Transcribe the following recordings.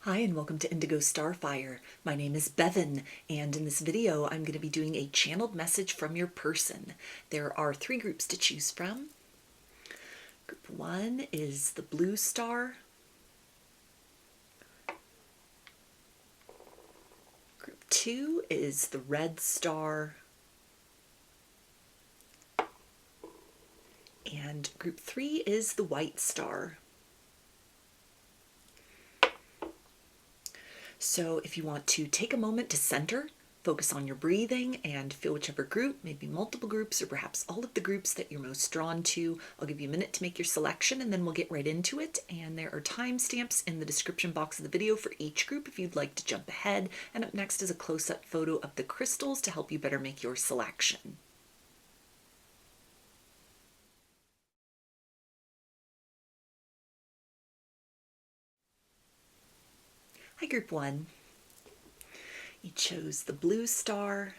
Hi and welcome to Indigo Starfire. My name is Bevin, and in this video I'm going to be doing a channeled message from your person. There are 3 groups to choose from. Group 1 is the blue star. Group 2 is the red star. And group 3 is the white star. So if you want to take a moment to center, focus on your breathing, and feel whichever group, maybe multiple groups, or perhaps all of the groups that you're most drawn to. I'll give you a minute to make your selection, and then we'll get right into it. And there are timestamps in the description box of the video for each group if you'd like to jump ahead. And up next is a close-up photo of the crystals to help you better make your selection. Hi, Group 1. You chose the blue star.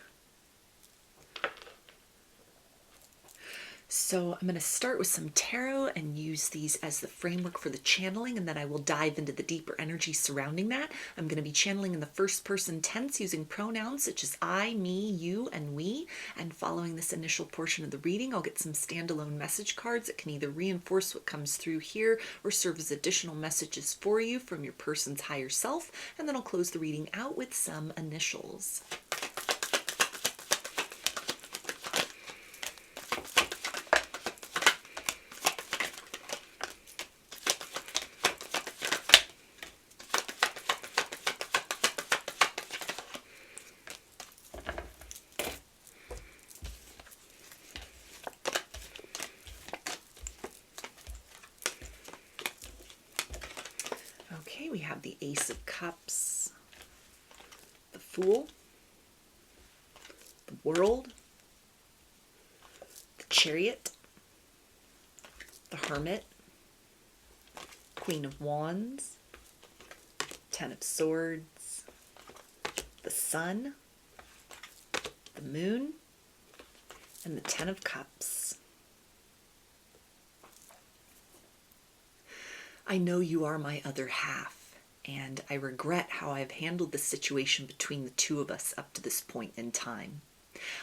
So I'm going to start with some tarot and use these as the framework for the channeling, and then I will dive into the deeper energy surrounding that. I'm going to be channeling in the first person tense using pronouns such as I, me, you, and we. And following this initial portion of the reading, I'll get some standalone message cards that can either reinforce what comes through here or serve as additional messages for you from your person's higher self. And then I'll close the reading out with some initials. Okay, we have the Ace of Cups, the Fool, the World, the Chariot, the Hermit, Queen of Wands, Ten of Swords, the Sun, the Moon, and the Ten of Cups. I know you are my other half, and I regret how I've handled the situation between the two of us up to this point in time.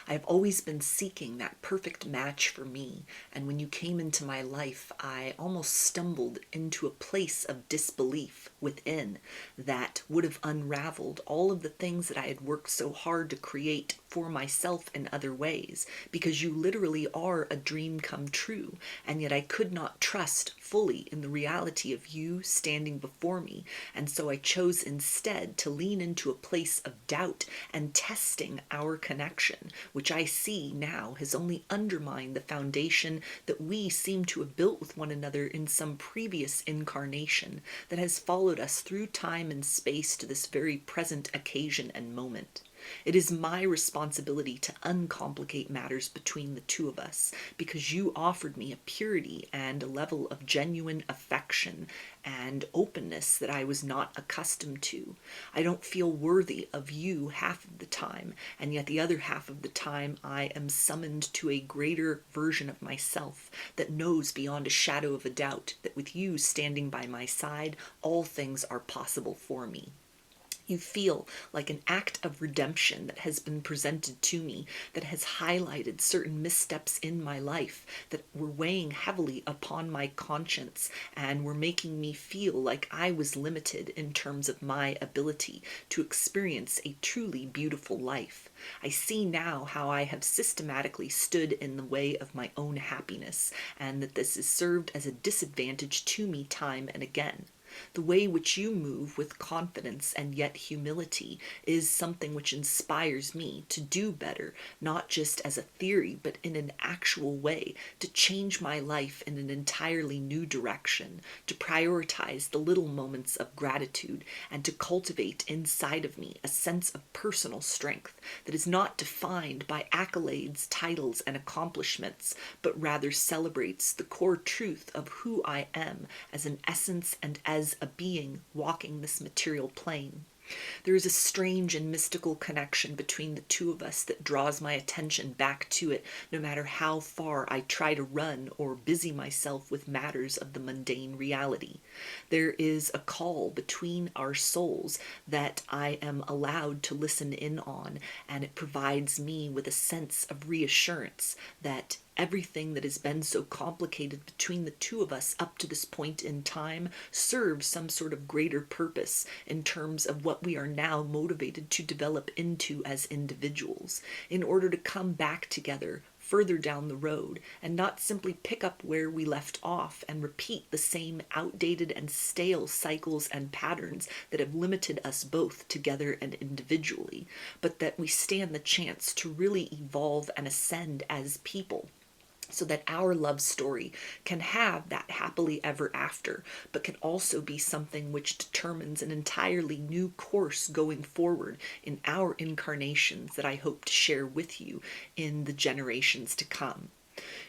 I've always been seeking that perfect match for me, and when you came into my life, I almost stumbled into a place of disbelief within that would have unraveled all of the things that I had worked so hard to create for myself in other ways, because you literally are a dream come true, and yet I could not trust fully in the reality of you standing before me, and so I chose instead to lean into a place of doubt and testing our connection, which I see now has only undermined the foundation that we seem to have built with one another in some previous incarnation that has followed us through time and space to this very present occasion and moment. It is my responsibility to uncomplicate matters between the two of us, because you offered me a purity and a level of genuine affection and openness that I was not accustomed to. I don't feel worthy of you half of the time, and yet the other half of the time I am summoned to a greater version of myself that knows beyond a shadow of a doubt that with you standing by my side, all things are possible for me. You feel like an act of redemption that has been presented to me, that has highlighted certain missteps in my life that were weighing heavily upon my conscience and were making me feel like I was limited in terms of my ability to experience a truly beautiful life. I see now how I have systematically stood in the way of my own happiness, and that this has served as a disadvantage to me time and again. The way which you move with confidence and yet humility is something which inspires me to do better, not just as a theory, but in an actual way, to change my life in an entirely new direction, to prioritize the little moments of gratitude, and to cultivate inside of me a sense of personal strength that is not defined by accolades, titles, and accomplishments, but rather celebrates the core truth of who I am as an essence and as a being walking this material plane. There is a strange and mystical connection between the two of us that draws my attention back to it, no matter how far I try to run or busy myself with matters of the mundane reality. There is a call between our souls that I am allowed to listen in on, and it provides me with a sense of reassurance that everything that has been so complicated between the two of us up to this point in time serves some sort of greater purpose in terms of what we are now motivated to develop into as individuals, in order to come back together further down the road and not simply pick up where we left off and repeat the same outdated and stale cycles and patterns that have limited us both together and individually, but that we stand the chance to really evolve and ascend as people, so that our love story can have that happily ever after, but can also be something which determines an entirely new course going forward in our incarnations that I hope to share with you in the generations to come.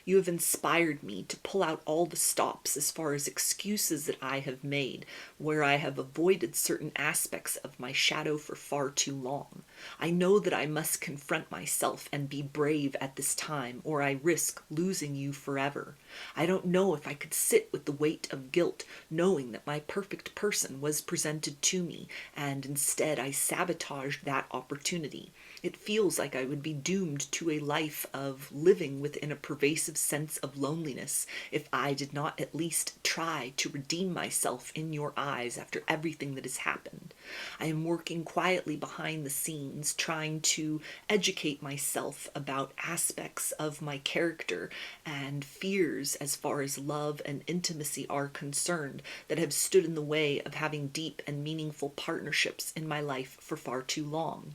You have inspired me to pull out all the stops as far as excuses that I have made, where I have avoided certain aspects of my shadow for far too long. I know that I must confront myself and be brave at this time, or I risk losing you forever. I don't know if I could sit with the weight of guilt, knowing that my perfect person was presented to me, and instead I sabotaged that opportunity. It feels like I would be doomed to a life of living within a pervasive sense of loneliness if I did not at least try to redeem myself in your eyes after everything that has happened. I am working quietly behind the scenes, trying to educate myself about aspects of my character and fears as far as love and intimacy are concerned that have stood in the way of having deep and meaningful partnerships in my life for far too long.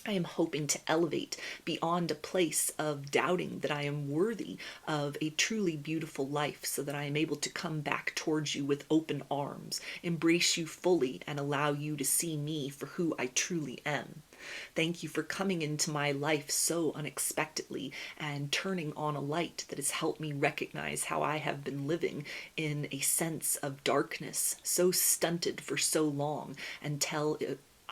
I am hoping to elevate beyond a place of doubting that I am worthy of a truly beautiful life, so that I am able to come back towards you with open arms, embrace you fully, and allow you to see me for who I truly am. Thank you for coming into my life so unexpectedly and turning on a light that has helped me recognize how I have been living in a sense of darkness, so stunted for so long, until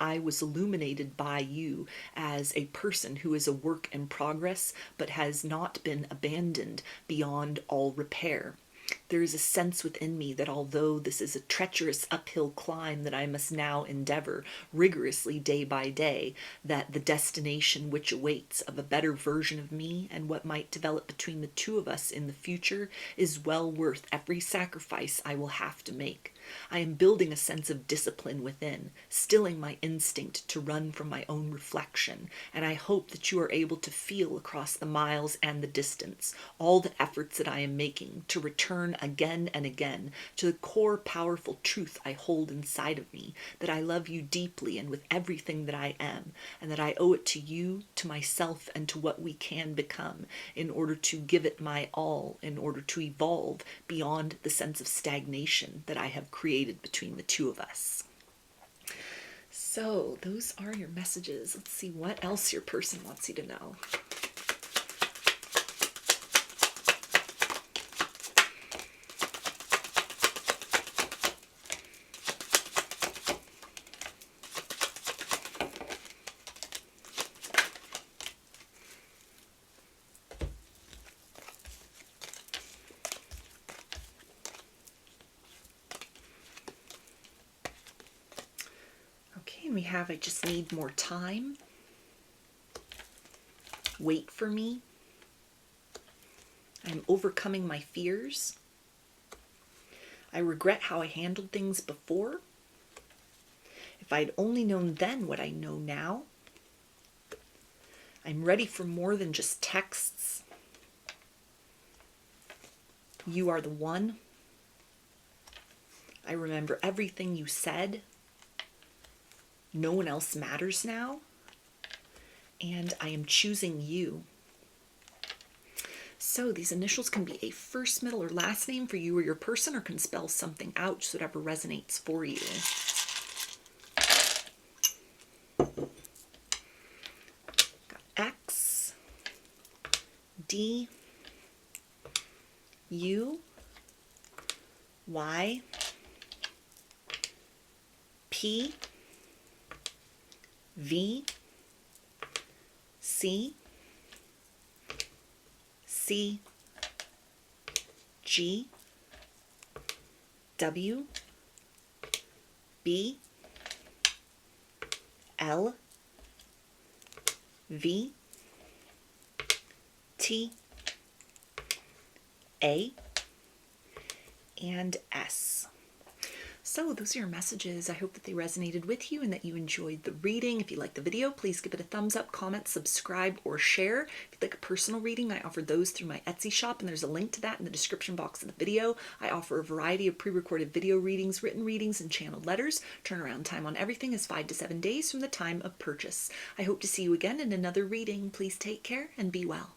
I was illuminated by you as a person who is a work in progress, but has not been abandoned beyond all repair. There is a sense within me that although this is a treacherous uphill climb that I must now endeavor rigorously day by day, that the destination which awaits of a better version of me and what might develop between the two of us in the future is well worth every sacrifice I will have to make. I am building a sense of discipline within, stilling my instinct to run from my own reflection, and I hope that you are able to feel across the miles and the distance all the efforts that I am making to return again and again to the core powerful truth I hold inside of me, that I love you deeply and with everything that I am, and that I owe it to you, to myself, and to what we can become in order to give it my all, in order to evolve beyond the sense of stagnation that I have created between the two of us. So those are your messages. Let's see what else your person wants you to know. We have, I just need more time. Wait for me. I'm overcoming my fears. I regret how I handled things before. If I'd only known then what I know now. I'm ready for more than just texts. You are the one. I remember everything you said. No one else matters now, and I am choosing you. So these initials can be a first, middle, or last name for you or your person, or can spell something out, just whatever resonates for you. Got X, D, U, Y, P, V, C, C, G, W, B, L, V, T, A, and S. So those are your messages. I hope that they resonated with you and that you enjoyed the reading. If you liked the video, please give it a thumbs up, comment, subscribe, or share. If you'd like a personal reading, I offer those through my Etsy shop, and there's a link to that in the description box of the video. I offer a variety of pre-recorded video readings, written readings, and channeled letters. Turnaround time on everything is 5 to 7 days from the time of purchase. I hope to see you again in another reading. Please take care and be well.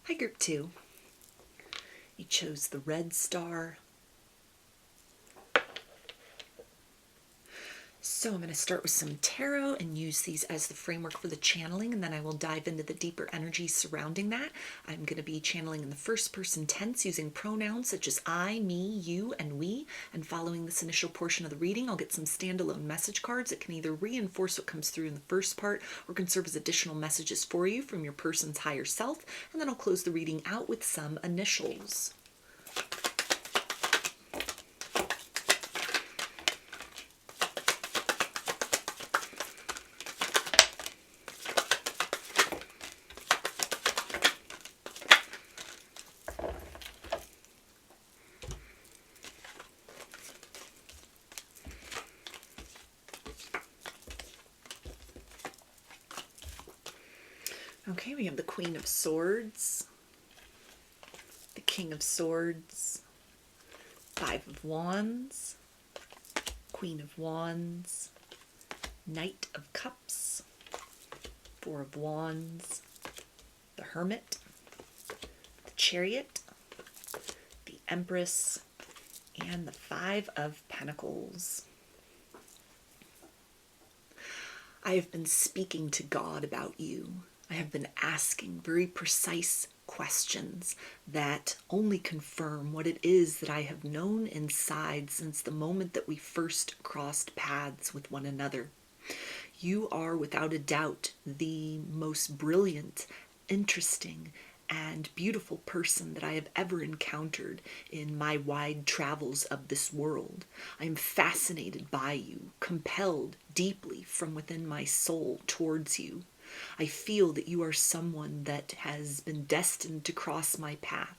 Hi, Group 2. You chose the red star. So I'm going to start with some tarot and use these as the framework for the channeling, and then I will dive into the deeper energies surrounding that. I'm going to be channeling in the first person tense using pronouns such as I, me, you, and we. And following this initial portion of the reading, I'll get some standalone message cards that can either reinforce what comes through in the first part or can serve as additional messages for you from your person's higher self. And then I'll close the reading out with some initials. Okay, we have the Queen of Swords, the King of Swords, Five of Wands, Queen of Wands, Knight of Cups, Four of Wands, the Hermit, the Chariot, the Empress, and the Five of Pentacles. I have been speaking to God about you. I have been asking very precise questions that only confirm what it is that I have known inside since the moment that we first crossed paths with one another. You are without a doubt the most brilliant, interesting, and beautiful person that I have ever encountered in my wide travels of this world. I am fascinated by you, compelled deeply from within my soul towards you. I feel that you are someone that has been destined to cross my path,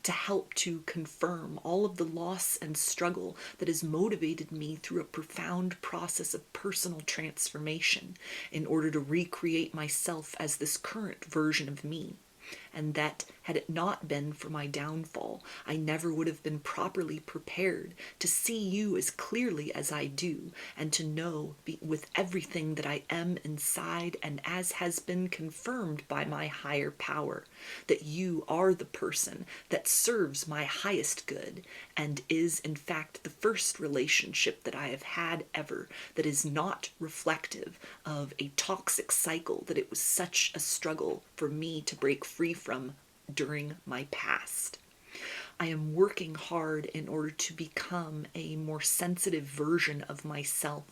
to help to confirm all of the loss and struggle that has motivated me through a profound process of personal transformation in order to recreate myself as this current version of me. And that had it not been for my downfall, I never would have been properly prepared to see you as clearly as I do, and to know with everything that I am inside, and as has been confirmed by my higher power, that you are the person that serves my highest good, and is in fact the first relationship that I have had ever that is not reflective of a toxic cycle that it was such a struggle for me to break free from during my past. I am working hard in order to become a more sensitive version of myself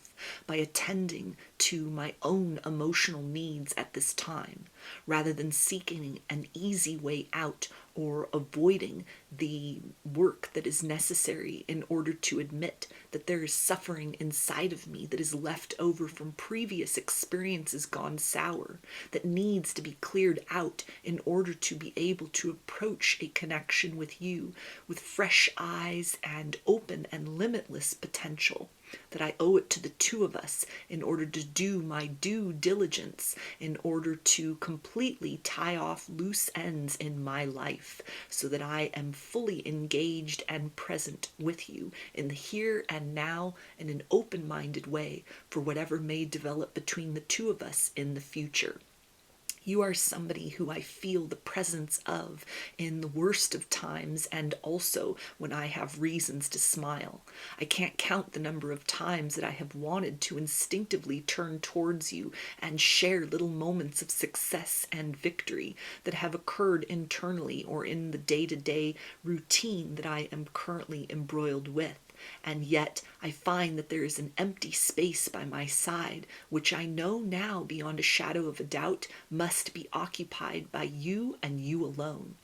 by attending to my own emotional needs at this time, rather than seeking an easy way out or avoiding the work that is necessary in order to admit that there is suffering inside of me that is left over from previous experiences gone sour, that needs to be cleared out in order to be able to approach a connection with you with fresh eyes and open and limitless potential. That I owe it to the two of us in order to do my due diligence, in order to completely tie off loose ends in my life, so that I am fully engaged and present with you in the here and now in an open-minded way for whatever may develop between the two of us in the future. You are somebody who I feel the presence of in the worst of times, and also when I have reasons to smile. I can't count the number of times that I have wanted to instinctively turn towards you and share little moments of success and victory that have occurred internally or in the day-to-day routine that I am currently embroiled with. and yet I find that there is an empty space by my side, which I know now beyond a shadow of a doubt must be occupied by you and you alone.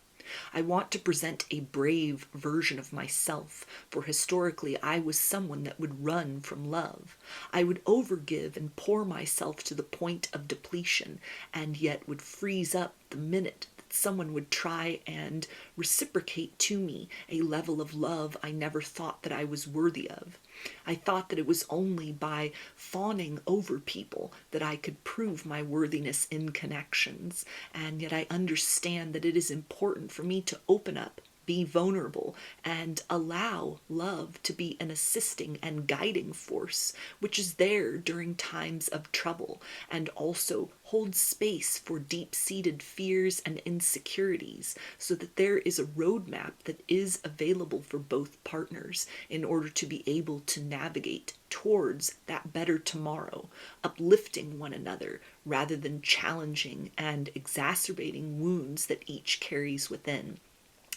I want to present a brave version of myself, for historically I was someone that would run from love. I would overgive and pour myself to the point of depletion, and yet would freeze up the minute that someone would try and reciprocate to me a level of love I never thought that I was worthy of. I thought that it was only by fawning over people that I could prove my worthiness in connections, and yet I understand that it is important for me to open up, be vulnerable, and allow love to be an assisting and guiding force, which is there during times of trouble, and also hold space for deep-seated fears and insecurities, so that there is a roadmap that is available for both partners in order to be able to navigate towards that better tomorrow, uplifting one another rather than challenging and exacerbating wounds that each carries within.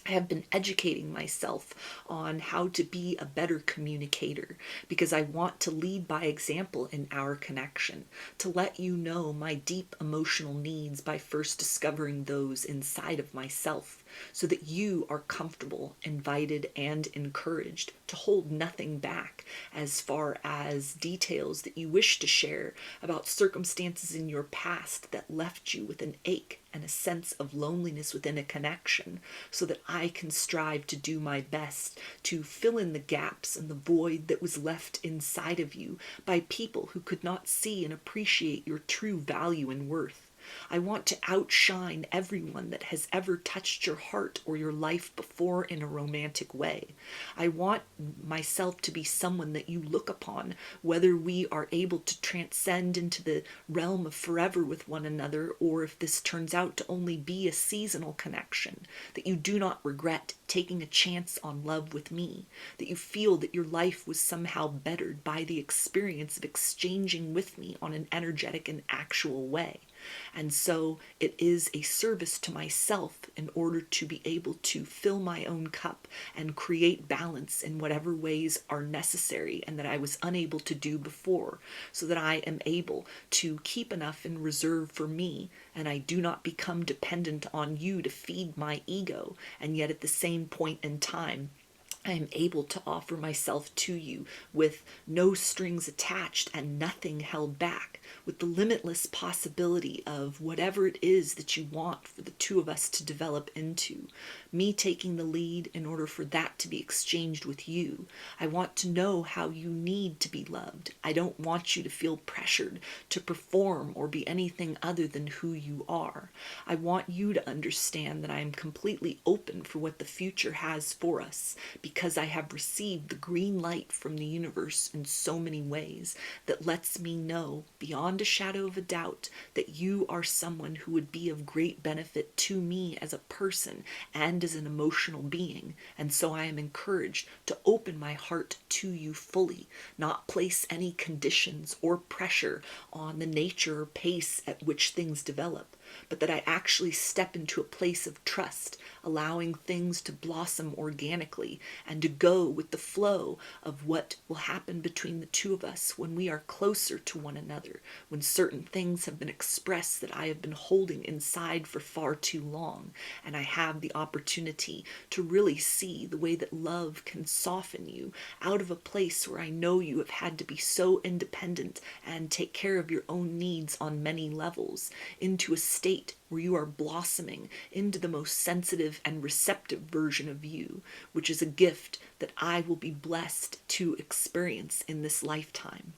I have been educating myself on how to be a better communicator because I want to lead by example in our connection, to let you know my deep emotional needs by first discovering those inside of myself, so that you are comfortable, invited, and encouraged to hold nothing back as far as details that you wish to share about circumstances in your past that left you with an ache and a sense of loneliness within a connection, so that I can strive to do my best to fill in the gaps and the void that was left inside of you by people who could not see and appreciate your true value and worth. I want to outshine everyone that has ever touched your heart or your life before in a romantic way. I want myself to be someone that you look upon, whether we are able to transcend into the realm of forever with one another, or if this turns out to only be a seasonal connection, that you do not regret taking a chance on love with me, that you feel that your life was somehow bettered by the experience of exchanging with me on an energetic and actual way. And so it is a service to myself in order to be able to fill my own cup and create balance in whatever ways are necessary and that I was unable to do before, so that I am able to keep enough in reserve for me and I do not become dependent on you to feed my ego, and yet at the same point in time I am able to offer myself to you with no strings attached and nothing held back, with the limitless possibility of whatever it is that you want for the two of us to develop into. Me taking the lead in order for that to be exchanged with you. I want to know how you need to be loved. I don't want you to feel pressured to perform or be anything other than who you are. I want you to understand that I am completely open for what the future has for us, because I have received the green light from the universe in so many ways that lets me know beyond a shadow of a doubt that you are someone who would be of great benefit to me as a person and as an emotional being. And so I am encouraged to open my heart to you fully, not place any conditions or pressure on the nature or pace at which things develop, but that I actually step into a place of trust, allowing things to blossom organically and to go with the flow of what will happen between the two of us when we are closer to one another, when certain things have been expressed that I have been holding inside for far too long, and I have the opportunity to really see the way that love can soften you out of a place where I know you have had to be so independent and take care of your own needs on many levels, into a state where you are blossoming into the most sensitive and receptive version of you, which is a gift that I will be blessed to experience in this lifetime.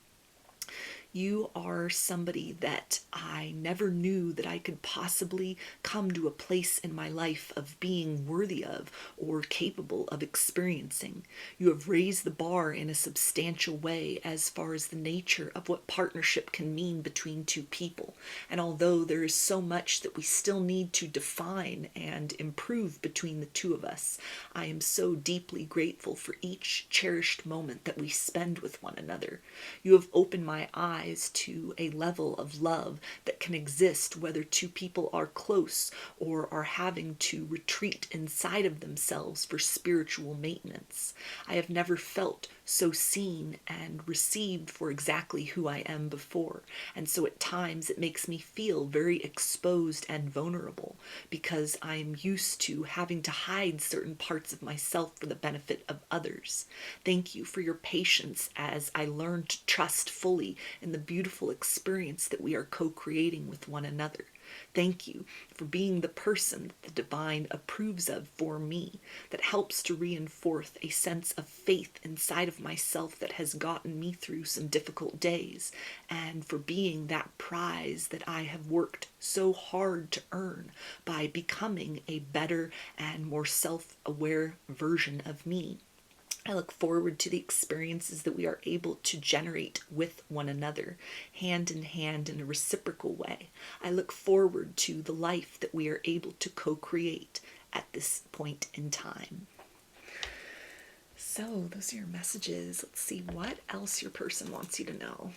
You are somebody that I never knew that I could possibly come to a place in my life of being worthy of or capable of experiencing. You have raised the bar in a substantial way as far as the nature of what partnership can mean between two people. And although there is so much that we still need to define and improve between the two of us, I am so deeply grateful for each cherished moment that we spend with one another. You have opened my eyes rise to a level of love that can exist whether two people are close or are having to retreat inside of themselves for spiritual maintenance. I have never felt so seen and received for exactly who I am before. And so at times it makes me feel very exposed and vulnerable because I'm used to having to hide certain parts of myself for the benefit of others. Thank you for your patience as I learn to trust fully in the beautiful experience that we are co-creating with one another. Thank you for being the person that the divine approves of for me, that helps to reinforce a sense of faith inside of myself that has gotten me through some difficult days, and for being that prize that I have worked so hard to earn by becoming a better and more self-aware version of me. I look forward to the experiences that we are able to generate with one another, hand in hand in a reciprocal way. I look forward to the life that we are able to co-create at this point in time. So those are your messages. Let's see what else your person wants you to know.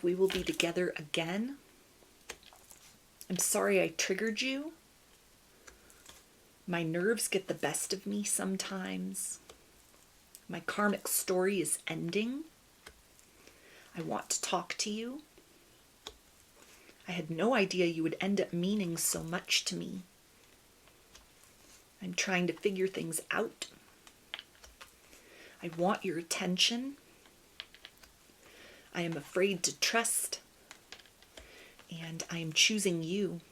We will be together again. I'm sorry I triggered you. My nerves get the best of me sometimes. My karmic story is ending. I want to talk to you. I had no idea you would end up meaning so much to me. I'm trying to figure things out. I want your attention. I am afraid to trust, and I am choosing you.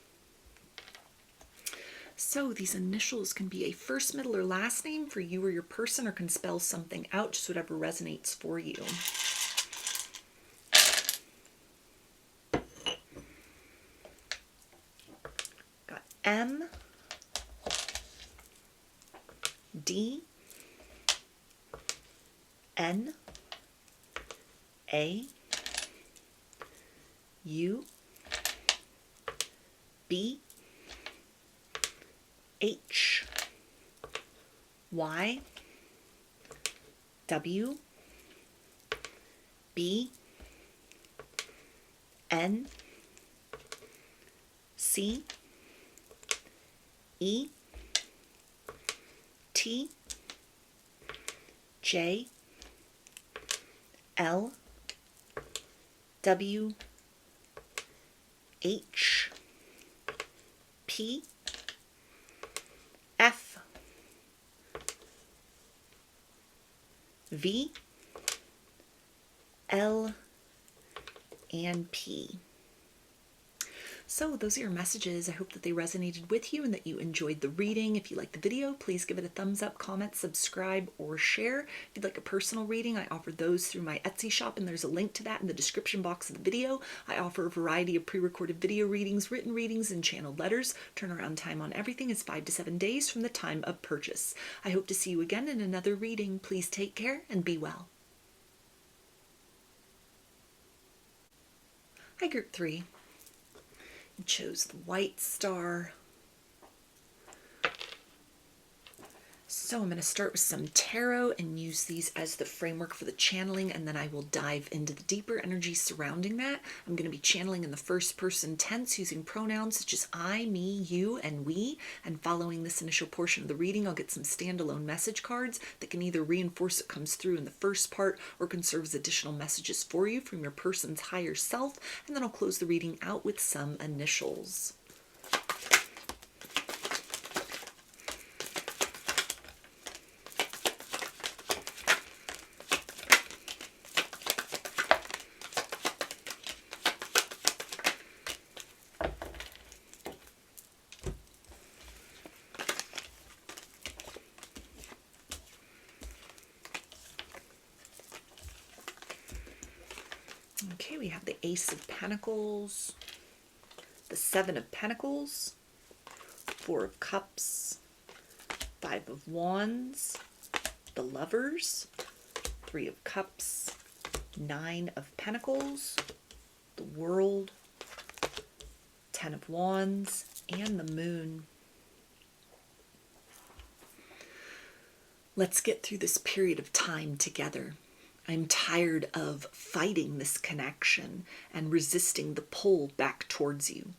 So these initials can be a first, middle, or last name for you or your person, or can spell something out, just whatever resonates for you. Got M, D, N, A, U, B, H, Y, W, B, N, C, E, T, J, L, W, H, P, F, V, L, and P. So those are your messages. I hope that they resonated with you and that you enjoyed the reading. If you liked the video, please give it a thumbs up, comment, subscribe, or share. If you'd like a personal reading, I offer those through my Etsy shop, and there's a link to that in the description box of the video. I offer a variety of pre-recorded video readings, written readings, and channeled letters. Turnaround time on everything is 5 to 7 days from the time of purchase. I hope to see you again in another reading. Please take care and be well. Hi, Group 3. You chose the white star. So I'm going to start with some tarot and use these as the framework for the channeling, and then I will dive into the deeper energy surrounding that. I'm going to be channeling in the first person tense using pronouns such as I, me, you, and we. And following this initial portion of the reading, I'll get some standalone message cards that can either reinforce what comes through in the first part or can serve as additional messages for you from your person's higher self. And then I'll close the reading out with some initials. Okay, we have the Ace of Pentacles, the Seven of Pentacles, Four of Cups, Five of Wands, the Lovers, Three of Cups, Nine of Pentacles, the World, Ten of Wands, and the Moon. Let's get through this period of time together. I'm tired of fighting this connection and resisting the pull back towards you.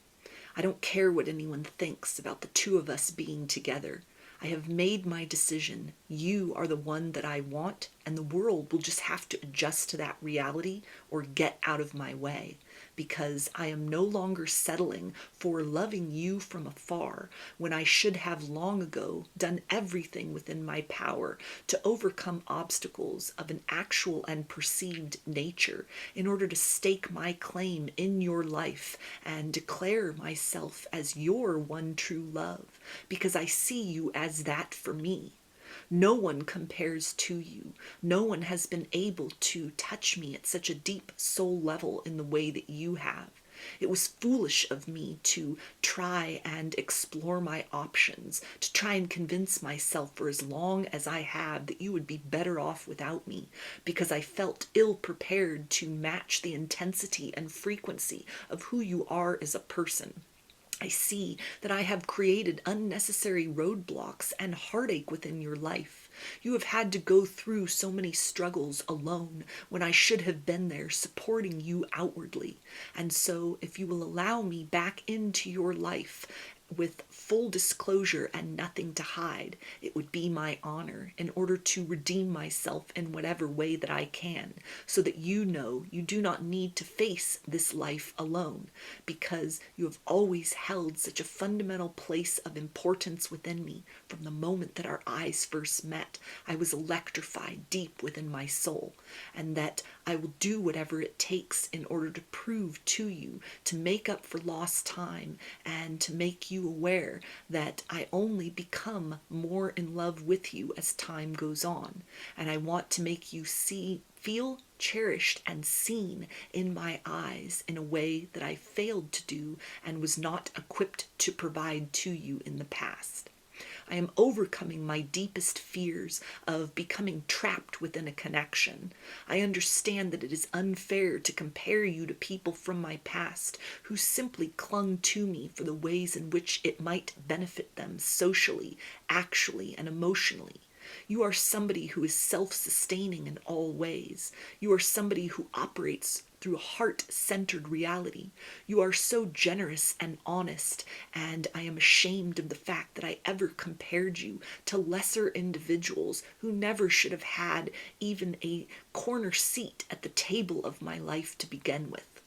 I don't care what anyone thinks about the two of us being together. I have made my decision. You are the one that I want, and the world will just have to adjust to that reality or get out of my way, because I am no longer settling for loving you from afar when I should have long ago done everything within my power to overcome obstacles of an actual and perceived nature in order to stake my claim in your life and declare myself as your one true love, because I see you as that for me. No one compares to you. No one has been able to touch me at such a deep soul level in the way that you have. It was foolish of me to try and explore my options, to try and convince myself for as long as I have that you would be better off without me, because I felt ill prepared to match the intensity and frequency of who you are as a person. I see that I have created unnecessary roadblocks and heartache within your life. You have had to go through so many struggles alone when I should have been there supporting you outwardly. And so, if you will allow me back into your life with full disclosure and nothing to hide, it would be my honor in order to redeem myself in whatever way that I can, so that you know you do not need to face this life alone, because you have always held such a fundamental place of importance within me. From the moment that our eyes first met, I was electrified deep within my soul, and that I will do whatever it takes in order to prove to you, to make up for lost time, and to make you aware that I only become more in love with you as time goes on. And I want to make you feel cherished and seen in my eyes in a way that I failed to do and was not equipped to provide to you in the past. I am overcoming my deepest fears of becoming trapped within a connection. I understand that it is unfair to compare you to people from my past who simply clung to me for the ways in which it might benefit them socially, actually, and emotionally. You are somebody who is self-sustaining in all ways. You are somebody who operates through heart-centered reality. You are so generous and honest, and I am ashamed of the fact that I ever compared you to lesser individuals who never should have had even a corner seat at the table of my life to begin with.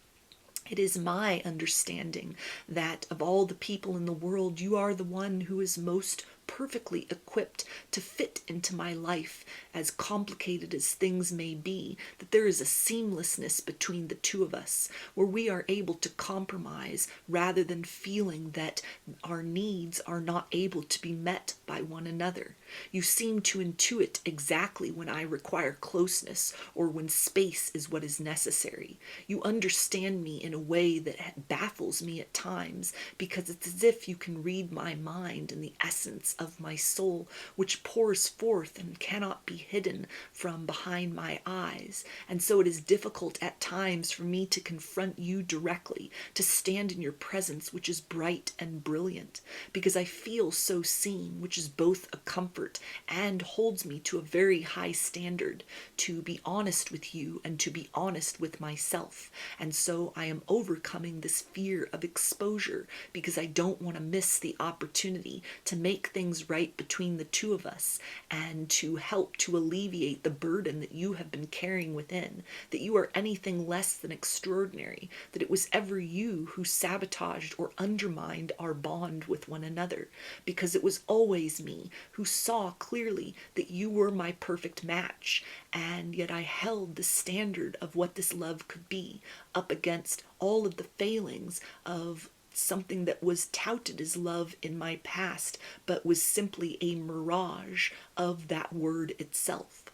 It is my understanding that of all the people in the world, you are the one who is most perfectly equipped to fit into my life, as complicated as things may be, that there is a seamlessness between the two of us, where we are able to compromise rather than feeling that our needs are not able to be met by one another. You seem to intuit exactly when I require closeness or when space is what is necessary. You understand me in a way that baffles me at times, because it's as if you can read my mind and the essence of my soul, which pours forth and cannot be hidden from behind my eyes. And so it is difficult at times for me to confront you directly, to stand in your presence, which is bright and brilliant, because I feel so seen, which is both a comfort and holds me to a very high standard to be honest with you and to be honest with myself. And so I am overcoming this fear of exposure, because I don't want to miss the opportunity to make things right between the two of us and to help to alleviate the burden that you have been carrying within, that you are anything less than extraordinary, that it was ever you who sabotaged or undermined our bond with one another, because it was always me who saw clearly that you were my perfect match, and yet I held the standard of what this love could be up against all of the failings of something that was touted as love in my past, but was simply a mirage of that word itself.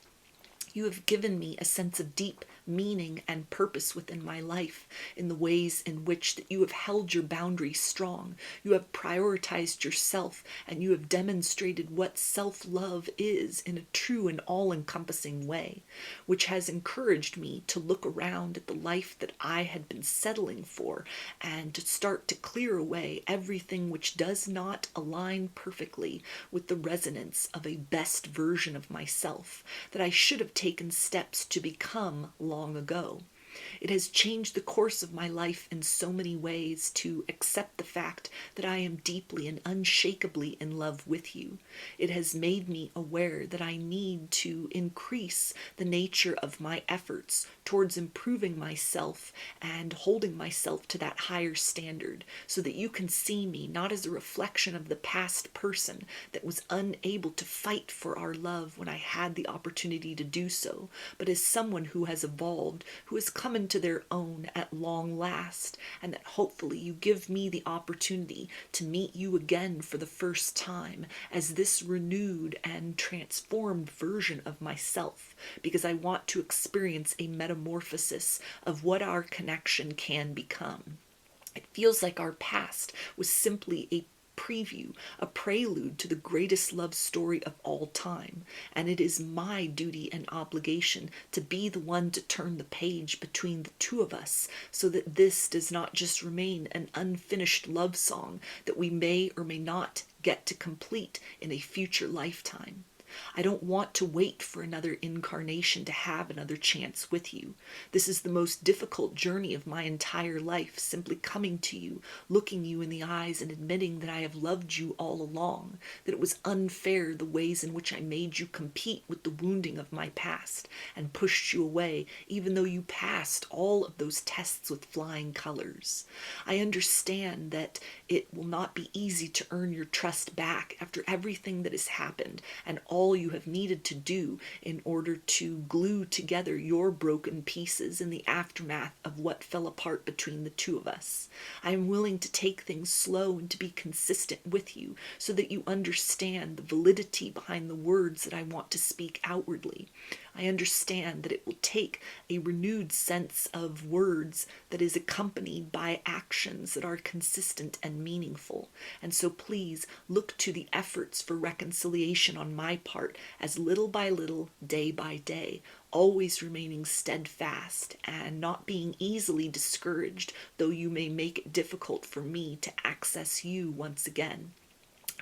You have given me a sense of deep meaning and purpose within my life in the ways in which that you have held your boundaries strong. You have prioritized yourself, and you have demonstrated what self-love is in a true and all-encompassing way, which has encouraged me to look around at the life that I had been settling for and to start to clear away everything which does not align perfectly with the resonance of a best version of myself that I should have taken steps to become long ago. It has changed the course of my life in so many ways to accept the fact that I am deeply and unshakably in love with you. It has made me aware that I need to increase the nature of my efforts towards improving myself and holding myself to that higher standard, so that you can see me not as a reflection of the past person that was unable to fight for our love when I had the opportunity to do so, but as someone who has evolved, who has come into their own at long last, and that hopefully you give me the opportunity to meet you again for the first time as this renewed and transformed version of myself, because I want to experience a metamorphosis of what our connection can become. It feels like our past was simply a preview, a prelude to the greatest love story of all time, and it is my duty and obligation to be the one to turn the page between the two of us, so that this does not just remain an unfinished love song that we may or may not get to complete in a future lifetime. I don't want to wait for another incarnation to have another chance with you. This is the most difficult journey of my entire life, simply coming to you, looking you in the eyes and admitting that I have loved you all along, that it was unfair the ways in which I made you compete with the wounding of my past and pushed you away, even though you passed all of those tests with flying colors. I understand that it will not be easy to earn your trust back after everything that has happened and all you have needed to do in order to glue together your broken pieces in the aftermath of what fell apart between the two of us. I am willing to take things slow and to be consistent with you so that you understand the validity behind the words that I want to speak outwardly. I understand that it will take a renewed sense of words that is accompanied by actions that are consistent and meaningful. And so please look to the efforts for reconciliation on my part as little by little, day by day, always remaining steadfast and not being easily discouraged, though you may make it difficult for me to access you once again.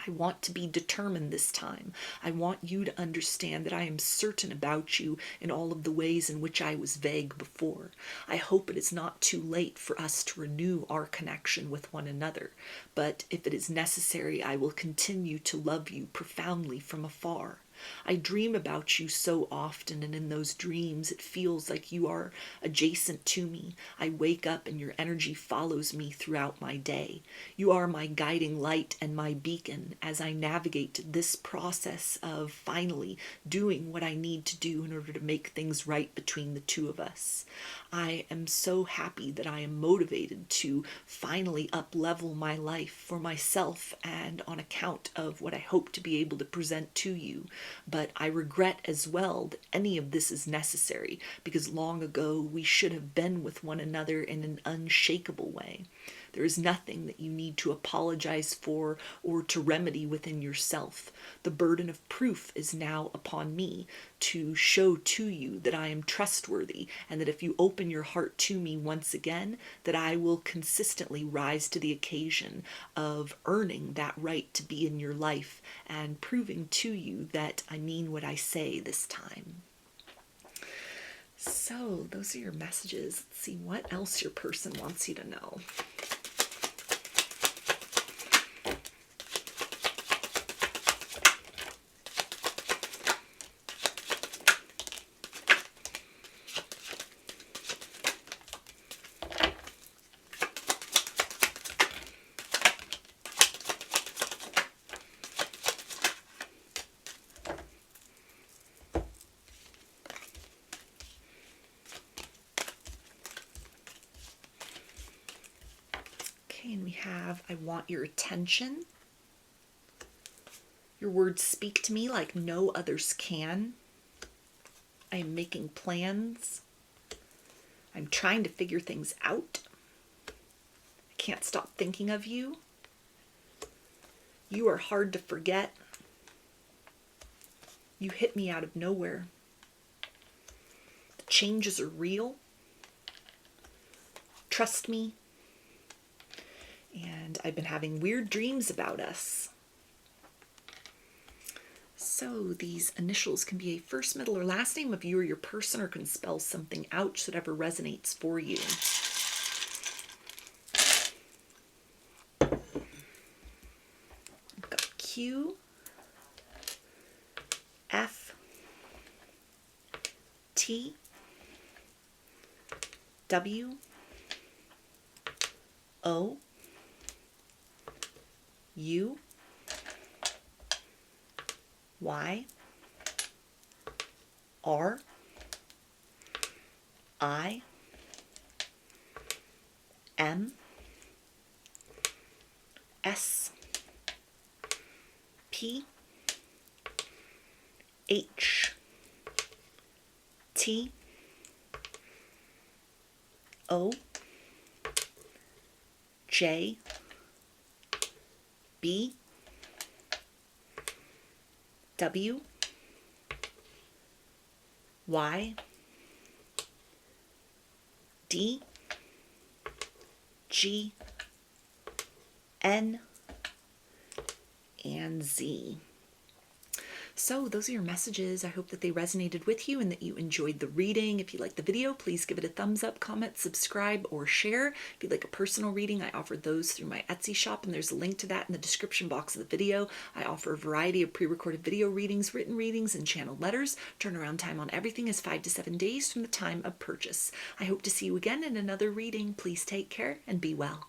I want to be determined this time. I want you to understand that I am certain about you in all of the ways in which I was vague before. I hope it is not too late for us to renew our connection with one another, but if it is necessary, I will continue to love you profoundly from afar. I dream about you so often, and in those dreams it feels like you are adjacent to me. I wake up and your energy follows me throughout my day. You are my guiding light and my beacon as I navigate this process of finally doing what I need to do in order to make things right between the two of us. I am so happy that I am motivated to finally up-level my life for myself and on account of what I hope to be able to present to you. But I regret as well that any of this is necessary, because long ago we should have been with one another in an unshakable way. There is nothing that you need to apologize for or to remedy within yourself. The burden of proof is now upon me to show to you that I am trustworthy, and that if you open your heart to me once again, that I will consistently rise to the occasion of earning that right to be in your life and proving to you that I mean what I say this time. So those are your messages. Let's see what else your person wants you to know. And we have, I want your attention. Your words speak to me like no others can. I am making plans. I'm trying to figure things out. I can't stop thinking of you. You are hard to forget. You hit me out of nowhere. The changes are real. Trust me. And I've been having weird dreams about us. So these initials can be a first, middle, or last name of you or your person, or can spell something out, whatever resonates for you. I've got Q, F, T, W, O, U, Y, R, I, M, S, P, H, T, O, J, B, W, Y, D, G, N, and Z. So those are your messages. I hope that they resonated with you and that you enjoyed the reading. If you liked the video, please give it a thumbs up, comment, subscribe, or share. If you'd like a personal reading, I offer those through my Etsy shop, and there's a link to that in the description box of the video. I offer a variety of pre-recorded video readings, written readings, and channel letters. Turnaround time on everything is 5 to 7 days from the time of purchase. I hope to see you again in another reading. Please take care and be well.